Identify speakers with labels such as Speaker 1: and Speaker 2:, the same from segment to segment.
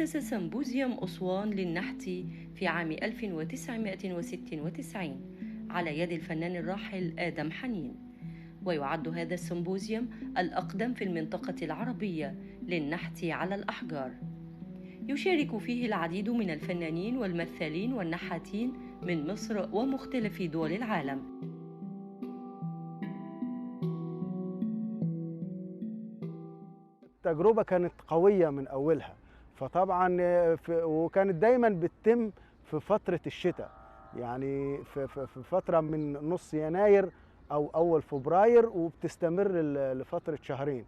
Speaker 1: أسس سمبوزيوم أسوان للنحت في عام 1996 على يد الفنان الراحل آدم حنين، ويعد هذا السمبوزيوم الأقدم في المنطقة العربية للنحت على الأحجار. يشارك فيه العديد من الفنانين والمثالين والنحاتين من مصر ومختلف دول العالم.
Speaker 2: التجربة كانت قوية من أولها، فطبعا وكانت دايما بتتم في فترة الشتاء، يعني في فترة من نص يناير أو أول فبراير، وبتستمر لفترة شهرين.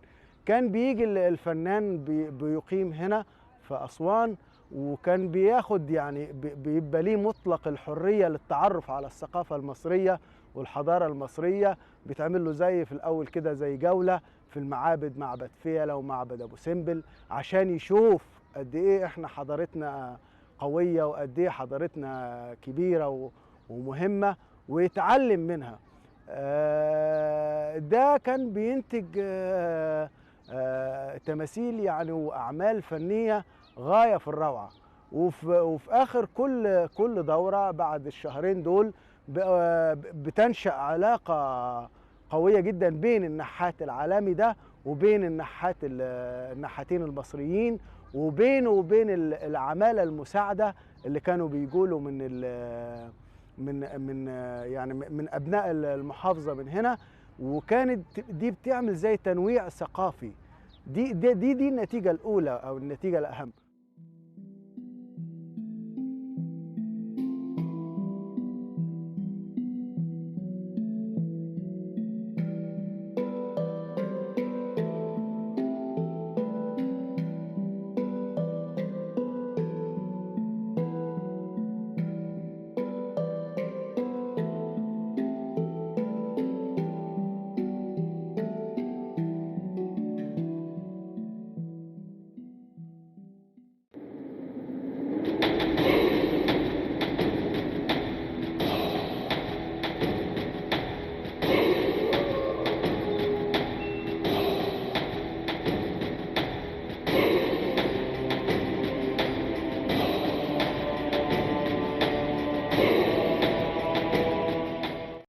Speaker 2: كان بيجي الفنان بيقيم هنا في أسوان، وكان بياخد يعني بيبقى ليه مطلق الحرية للتعرف على الثقافة المصرية والحضارة المصرية. بيتعمل له زي في الأول كده زي جولة في المعابد، معبد فيلة ومعبد أبو سمبل، عشان يشوف قد إيه إحنا حضارتنا قوية وقد إيه حضارتنا كبيرة ومهمة، ويتعلم منها. ده كان بينتج تماثيل يعني وأعمال فنية غاية في الروعة. وفي آخر كل دورة بعد الشهرين دول بتنشأ علاقة قوية جدا بين النحات العالمي ده وبين النحاتين المصريين، وبين العمالة المساعدة اللي كانوا بيقولوا من يعني من أبناء المحافظة من هنا. وكانت دي بتعمل زي تنويع ثقافي. دي النتيجة الأولى أو النتيجة الأهم.